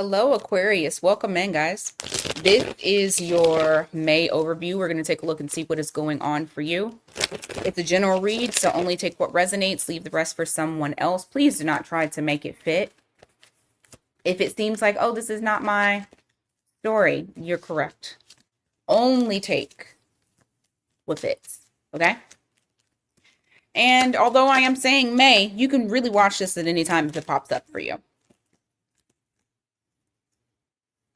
Hello, Aquarius. Welcome in, guys. This is your May overview. We're going to take a look and see what is going on for you. It's a general read, so only take what resonates, leave the rest for someone else. Please do not try to make it fit. If it seems like, oh, this is not my story, you're correct. Only take what fits, okay? And although I am saying May, you can really watch this at any time if it pops up for you.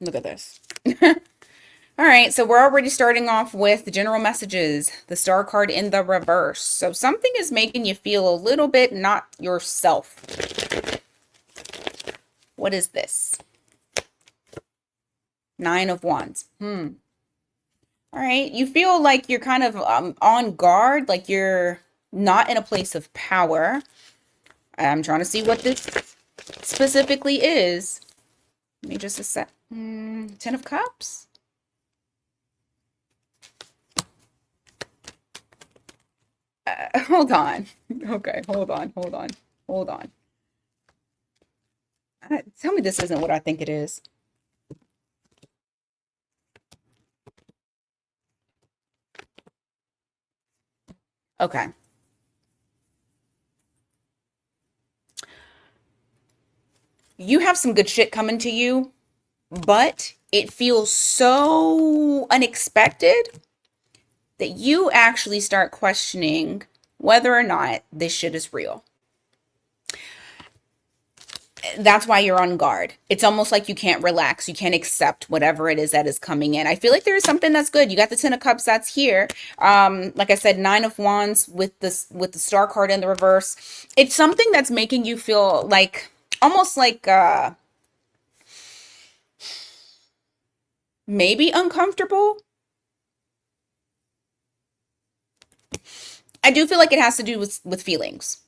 Look at this. All right, so we're already starting off with the general messages, the star card in the reverse. So something is making you feel a little bit not yourself. What is this? Nine of Wands. All right, you feel like you're kind of on guard, like you're not in a place of power. I'm trying to see what this specifically is. Let me just a sec. Ten of Cups. Hold on. Okay, hold on. Tell me this isn't what I think it is. Okay. You have some good shit coming to you, but it feels so unexpected that you actually start questioning whether or not this shit is real. That's why you're on guard. It's almost like you can't relax. You can't accept whatever it is that is coming in. I feel like there is something that's good. You got the Ten of Cups that's here. Like I said, Nine of Wands with the Star card in the reverse. It's something that's making you feel like almost like maybe uncomfortable. I do feel like it has to do with feelings.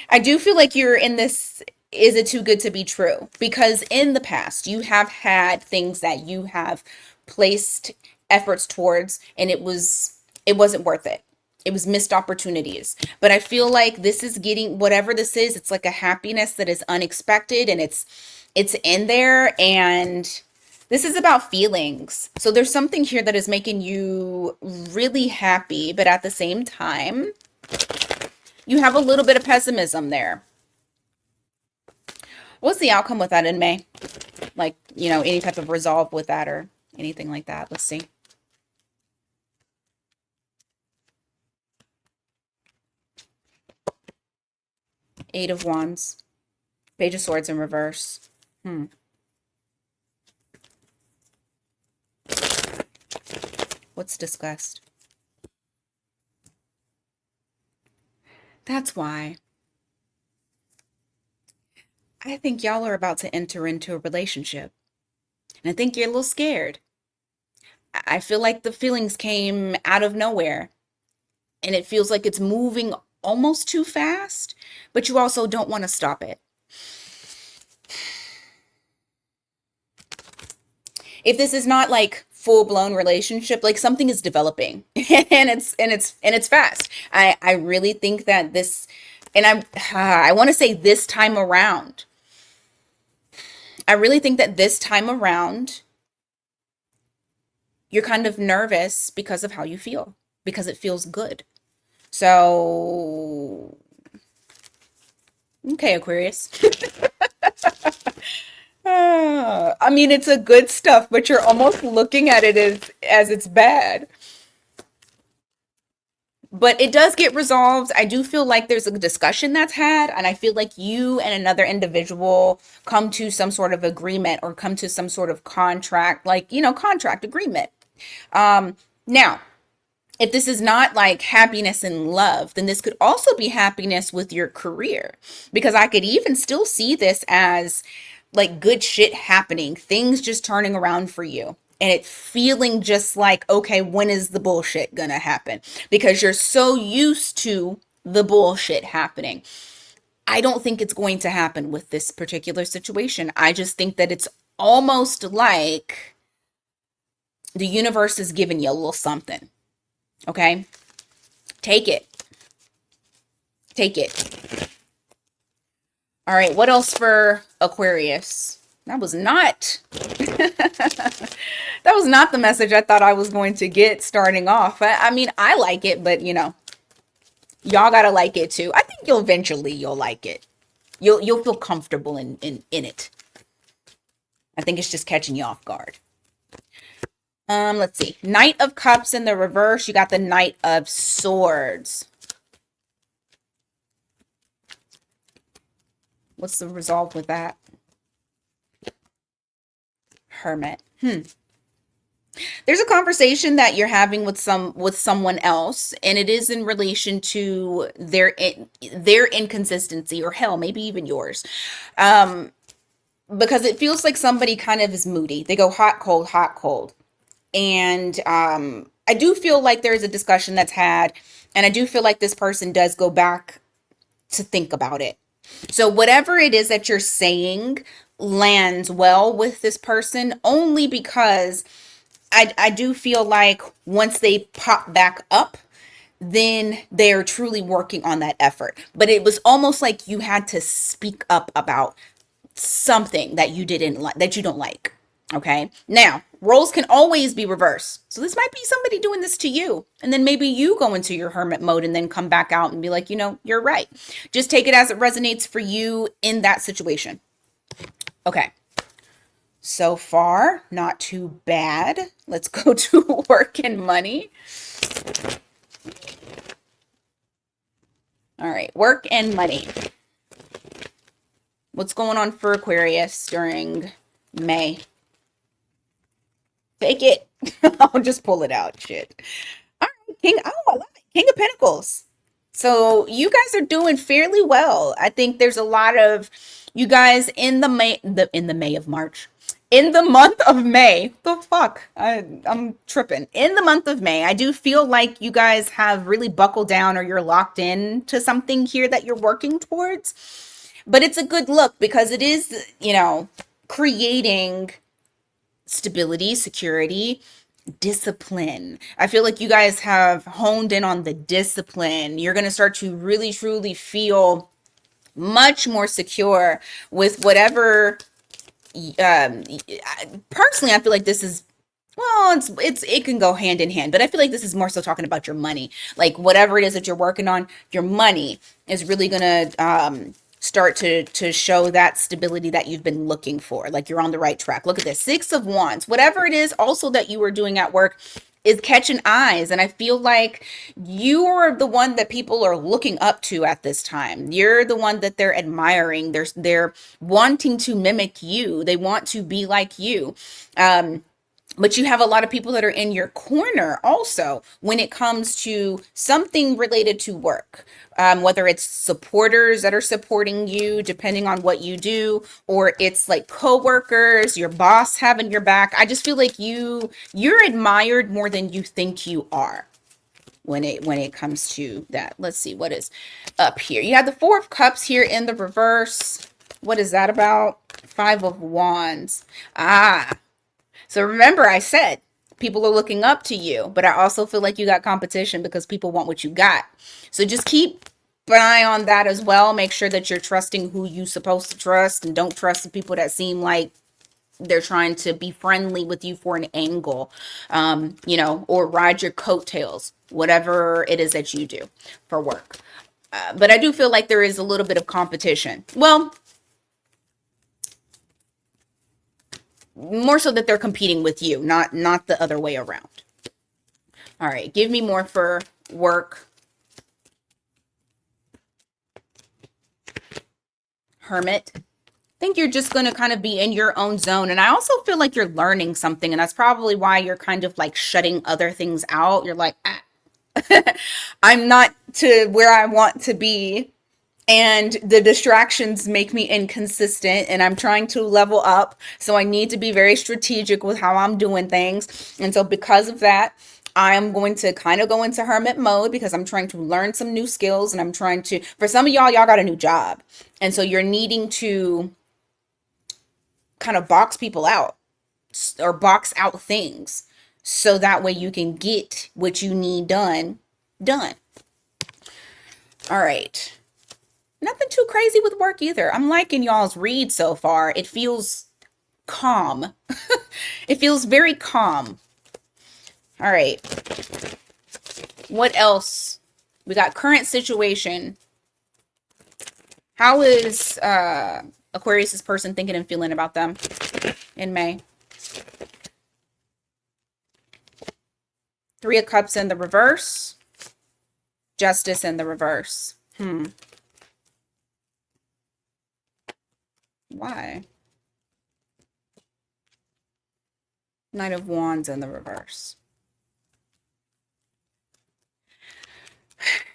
I do feel like you're in this, is it too good to be true? Because in the past, you have had things that you have placed efforts towards and it wasn't worth it. It was missed opportunities. But I feel like this is getting, whatever this is, it's like a happiness that is unexpected and it's in there, and this is about feelings. So there's something here that is making you really happy, but at the same time, you have a little bit of pessimism there. What's the outcome with that in May? Like, any type of resolve with that or anything like that. Let's see. Eight of Wands. Page of Swords in reverse. What's discussed? That's why. I think y'all are about to enter into a relationship. And I think you're a little scared. I feel like the feelings came out of nowhere. And it feels like it's moving almost too fast, but you also don't want to stop it. If this is not like full-blown relationship, like something is developing and it's fast. I really think that this, and I want to say this time around, I really think that this time around you're kind of nervous because of how you feel, because it feels good. So okay, Aquarius. I mean, it's a good stuff, but you're almost looking at it as it's bad. But it does get resolved. I do feel like there's a discussion that's had, and I feel like you and another individual come to some sort of agreement or come to some sort of contract, like, contract agreement. Now, if this is not like happiness and love, then this could also be happiness with your career, because I could even still see this as like good shit happening, things just turning around for you. And it feeling just like, okay, when is the bullshit gonna happen? Because you're so used to the bullshit happening. I don't think it's going to happen with this particular situation. I just think that it's almost like the universe is giving you a little something. Okay? Take it. Take it. All right, what else for Aquarius? That was not that was not the message I thought I was going to get starting off. I mean, I like it, but y'all gotta like it too. I think you'll like it. You'll feel comfortable in it. I think it's just catching you off guard. Let's see. Knight of Cups in the reverse. You got the Knight of Swords. What's the resolve with that? Hermit. There's a conversation that you're having with someone else, and it is in relation to their inconsistency, or hell, maybe even yours. Because it feels like somebody kind of is moody. They go hot, cold, hot, cold. And I do feel like there's a discussion that's had, and I do feel like this person does go back to think about it. So whatever it is that you're saying lands well with this person, only because I do feel like once they pop back up, then they're truly working on that effort. But it was almost like you had to speak up about something that you didn't like, that you don't like. Okay. Now, roles can always be reversed. So this might be somebody doing this to you. And then maybe you go into your hermit mode and then come back out and be like, you're right. Just take it as it resonates for you in that situation. Okay. So far, not too bad. Let's go to work and money. All right, work and money. What's going on for Aquarius during May? Fake it. I'll just pull it out. Shit. All right, King. Oh, I love it. King of Pentacles. So you guys are doing fairly well. I think there's a lot of you guys in the March. In the month of May. The fuck? I'm tripping. In the month of May, I do feel like you guys have really buckled down, or you're locked in to something here that you're working towards. But it's a good look because it is, creating stability, security, discipline. I feel like you guys have honed in on the discipline. You're going to start to really, truly feel much more secure with whatever. Personally, I feel like this is, well, it can go hand in hand, but I feel like this is more so talking about your money. Like whatever it is that you're working on, your money is really going to start to show that stability that you've been looking for. Like you're on the right track. Look at this, 6 of Wands. Whatever it is also that you were doing at work is catching eyes. And I feel like you're the one that people are looking up to at this time. You're the one that they're admiring. They're wanting to mimic you. They want to be like you. But you have a lot of people that are in your corner also when it comes to something related to work, whether it's supporters that are supporting you, depending on what you do, or it's like coworkers, your boss having your back. I just feel like you're admired more than you think you are when it comes to that. Let's see what is up here. You have the 4 of Cups here in the reverse. What is that about? 5 of Wands. So remember, I said people are looking up to you, but I also feel like you got competition because people want what you got. So just keep an eye on that as well. Make sure that you're trusting who you're supposed to trust, and don't trust the people that seem like they're trying to be friendly with you for an angle, or ride your coattails, whatever it is that you do for work. But I do feel like there is a little bit of competition. Well, more so that they're competing with you, not the other way around. All right, give me more for work. Hermit. I think you're just going to kind of be in your own zone. And I also feel like you're learning something. And that's probably why you're kind of like shutting other things out. You're like, I'm not to where I want to be. And the distractions make me inconsistent, and I'm trying to level up. So I need to be very strategic with how I'm doing things. And so because of that, I'm going to kind of go into hermit mode because I'm trying to learn some new skills, and I'm trying to, for some of y'all got a new job. And so you're needing to kind of box people out or box out things so that way you can get what you need done. All right. Nothing too crazy with work either. I'm liking y'all's read so far. It feels calm. It feels very calm. All right. What else? We got current situation. How is Aquarius's person thinking and feeling about them in May? Three of Cups in the reverse. Justice in the reverse. Why? Knight of Wands in the reverse.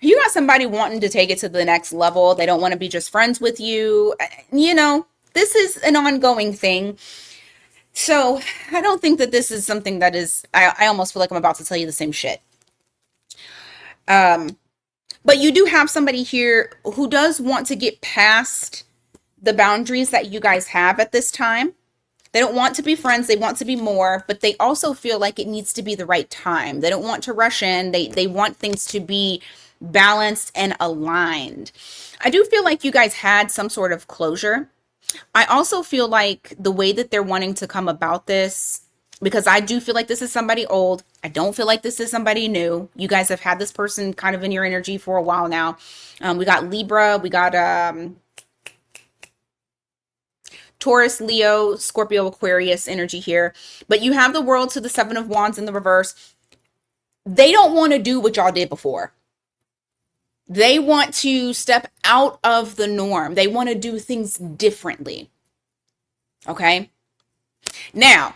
You got somebody wanting to take it to the next level. They don't want to be just friends with you. You know, this is an ongoing thing. So I don't think that this is something that is, I almost feel like I'm about to tell you the same shit. But you do have somebody here who does want to get past the boundaries that you guys have at this time. They don't want to be friends. They want to be more, but they also feel like it needs to be the right time. They don't want to rush in. They want things to be balanced and aligned. I do feel like you guys had some sort of closure. I also feel like the way that they're wanting to come about this, because I do feel like this is somebody old. I don't feel like this is somebody new. You guys have had this person kind of in your energy for a while now. We got Libra, we got Taurus, Leo, Scorpio, Aquarius energy here. But you have the World to the Seven of Wands in the reverse. They don't want to do what y'all did before. They want to step out of the norm. They want to do things differently. Okay? Now,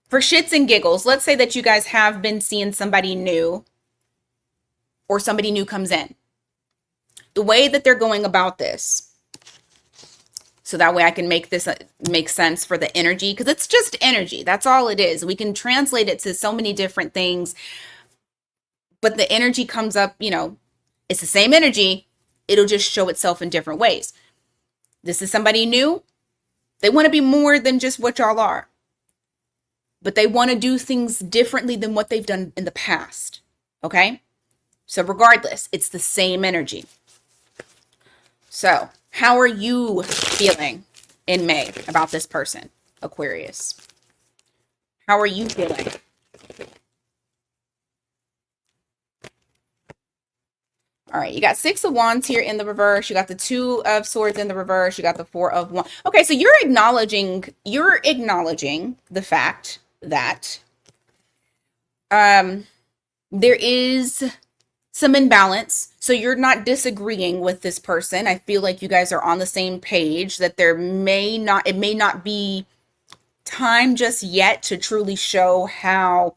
for shits and giggles, let's say that you guys have been seeing somebody new or somebody new comes in. The way that they're going about this, so that way I can make this make sense for the energy, because it's just energy. That's all it is. We can translate it to so many different things, but the energy comes up, you know, it's the same energy. It'll just show itself in different ways. This is somebody new. They want to be more than just what y'all are, but they want to do things differently than what they've done in the past. Okay? So regardless, it's the same energy. So how are you feeling in May about this person, Aquarius? How are you feeling? All right, you got Six of Wands here in the reverse. You got the Two of Swords in the reverse. You got the Four of Wands. Okay, so you're acknowledging the fact that there is some imbalance. So you're not disagreeing with this person. I feel like you guys are on the same page, that it may not be time just yet to truly show how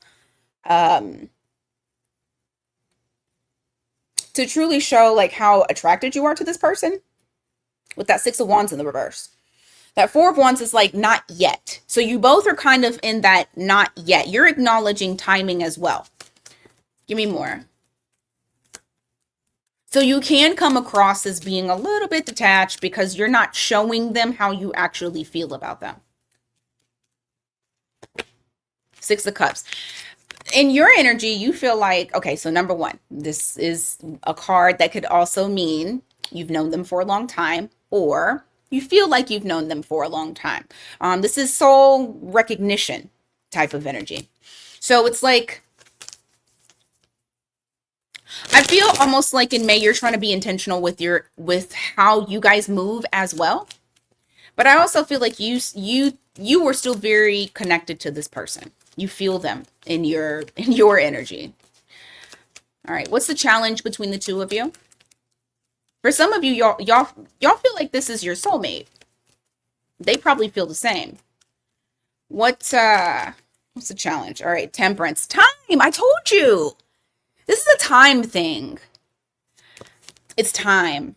like how attracted you are to this person with that Six of Wands in the reverse. That Four of Wands is like not yet. So you both are kind of in that not yet. You're acknowledging timing as well. Give me more. So you can come across as being a little bit detached because you're not showing them how you actually feel about them. Six of Cups. In your energy, you feel like, okay, so number one, this is a card that could also mean you've known them for a long time, or you feel like you've known them for a long time. This is soul recognition type of energy. So it's like, I feel almost like in May, you're trying to be intentional with how you guys move as well. But I also feel like you were still very connected to this person. You feel them in your energy. All right, what's the challenge between the two of you? For some of you, y'all feel like this is your soulmate. They probably feel the same. What's the challenge? All right, Temperance. Time. I told you. This is a time thing. It's time.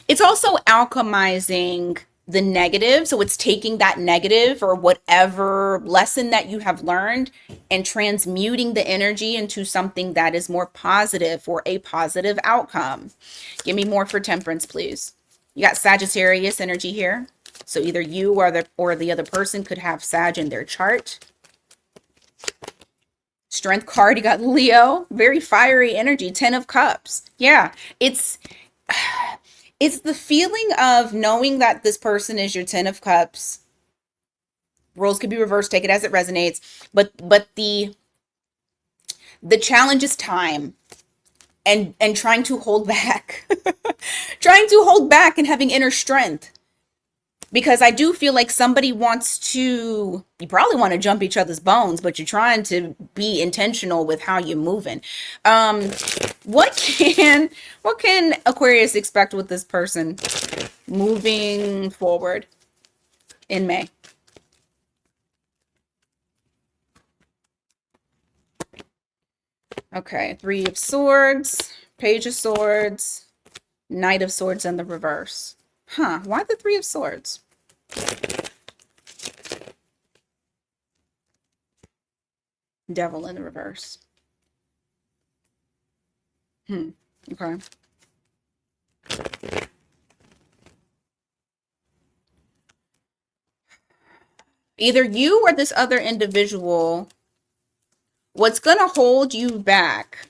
It's also alchemizing the negative. So it's taking that negative or whatever lesson that you have learned and transmuting the energy into something that is more positive for a positive outcome. Give me more for Temperance, please. You got Sagittarius energy here. So either you or the other person could have Sag in their chart. Strength card, you got Leo, very fiery energy, 10 of cups. Yeah, it's it's the feeling of knowing that this person is your 10 of cups. Roles could be reversed, take it as it resonates, but the challenge is time and trying to hold back. Trying to hold back and having inner strength, because I do feel like somebody wants to, you probably want to jump each other's bones, but you're trying to be intentional with how you're moving. Um, what can Aquarius expect with this person moving forward in May? Okay, Three of Swords, Page of Swords, Knight of Swords in the reverse. Huh, why the Three of Swords? Devil in the reverse. Hmm, okay. Either you or this other individual, what's going to hold you back,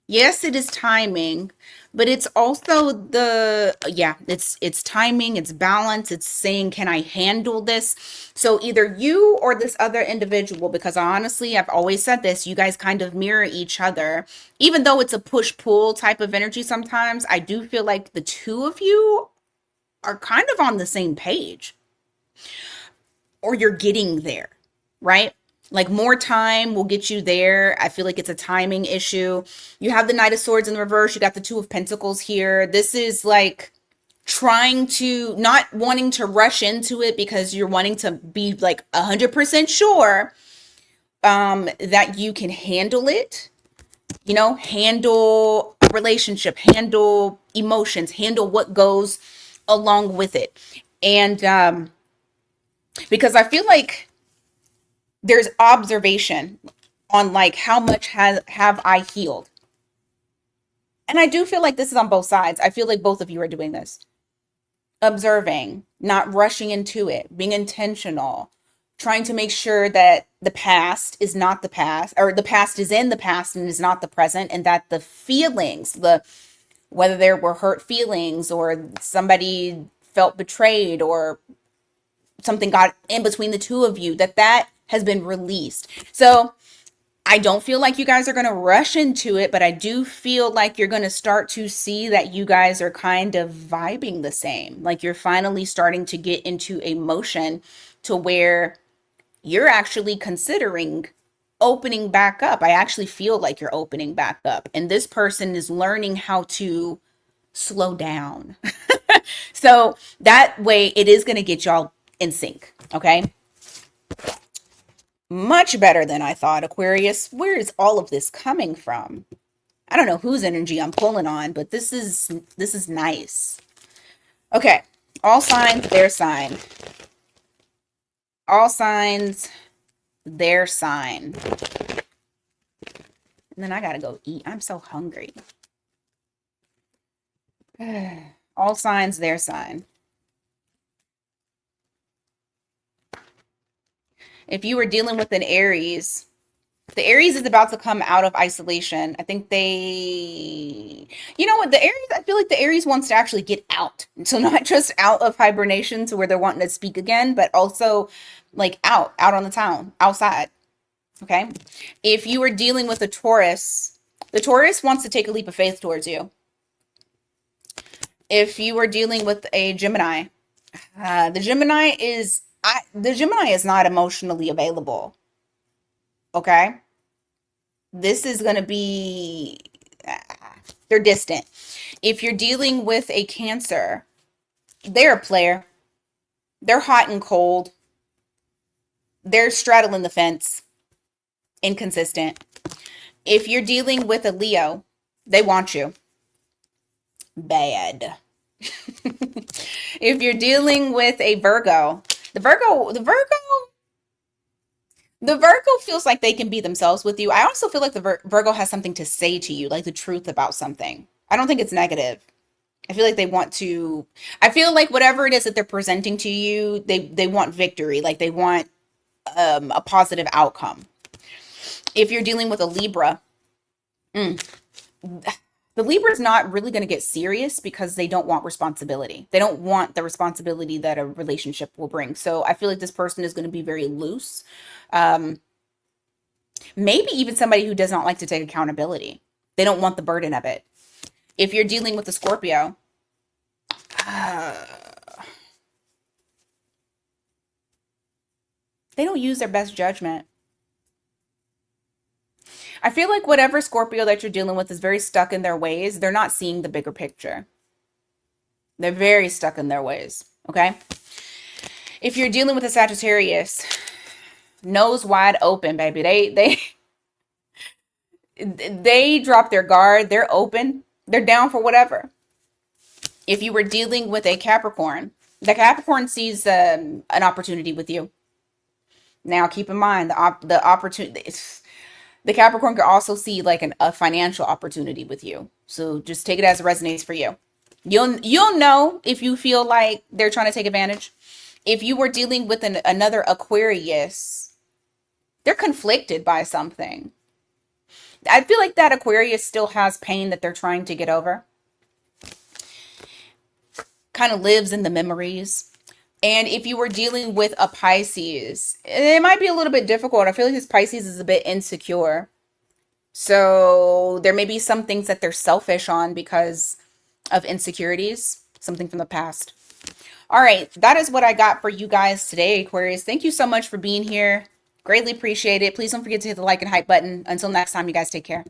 yes, it is timing, but it's also the, yeah, it's timing, it's balance, it's saying, can I handle this? So either you or this other individual, because honestly, I've always said this, you guys kind of mirror each other. Even though it's a push-pull type of energy sometimes, I do feel like the two of you are kind of on the same page, or you're getting there, right? Like more time will get you there. I feel like it's a timing issue. You have the Knight of Swords in reverse. You got the Two of Pentacles here. This is like trying to, not wanting to rush into it because you're wanting to be like 100% sure that you can handle it, you know, handle a relationship, handle emotions, handle what goes along with it. And because I feel like there's observation on like how much have I healed. And I do feel like this is on both sides. I feel like both of you are doing this. Observing, not rushing into it, being intentional, trying to make sure that the past is not the past, or the past is in the past and is not the present, and that the feelings, the whether there were hurt feelings or somebody felt betrayed or something got in between the two of you, that that has been released. So I don't feel like you guys are going to rush into it, but I do feel like you're going to start to see that you guys are kind of vibing the same. Like you're finally starting to get into a motion to where you're actually considering opening back up. I actually feel like you're opening back up. And this person is learning how to slow down. So that way it is going to get y'all in sync. Okay. Much better than I thought, Aquarius. Where is all of this coming from? I don't know whose energy I'm pulling on, but this is nice. Okay. All signs, their sign. All signs, their sign. And then I gotta go eat. I'm so hungry. All signs, their sign. If you were dealing with an Aries, the Aries is about to come out of isolation. I think they, you know what, the Aries, I feel like the Aries wants to actually get out. So not just out of hibernation to where they're wanting to speak again, but also like out on the town, outside. Okay. If you were dealing with a Taurus, the Taurus wants to take a leap of faith towards you. If you were dealing with a Gemini, the Gemini is not emotionally available. Okay. This is going to be, they're distant. If you're dealing with a Cancer, they're a player. They're hot and cold. They're straddling the fence, inconsistent. If you're dealing with a Leo, they want you bad. If you're dealing with a Virgo, the Virgo feels like they can be themselves with you. I also feel like the Virgo has something to say to you, like the truth about something. I don't think it's negative. I feel like they want to, I feel like whatever it is that they're presenting to you, they want victory, like they want a positive outcome. If you're dealing with a Libra, the Libra is not really going to get serious because they don't want responsibility. They don't want the responsibility that a relationship will bring. So I feel like this person is going to be very loose. Um, Maybe even somebody who does not like to take accountability. They don't want the burden of it. If you're dealing with a Scorpio, uh, they don't use their best judgment. I feel like whatever Scorpio that you're dealing with is very stuck in their ways. They're not seeing the bigger picture. They're very stuck in their ways. Okay. If you're dealing with a Sagittarius, nose wide open, baby. They drop their guard. They're open. They're down for whatever. If you were dealing with a Capricorn, the Capricorn sees an opportunity with you. Now, keep in mind the opportunity. The Capricorn could also see like a financial opportunity with you. So just take it as it resonates for you. You'll know if you feel like they're trying to take advantage. If you were dealing with another Aquarius, they're conflicted by something. I feel like that Aquarius still has pain that they're trying to get over. Kind of lives in the memories. And if you were dealing with a Pisces, it might be a little bit difficult. I feel like this Pisces is a bit insecure. So there may be some things that they're selfish on because of insecurities, something from the past. All right, that is what I got for you guys today, Aquarius. Thank you so much for being here. Greatly appreciate it. Please don't forget to hit the like and hype button. Until next time, you guys take care.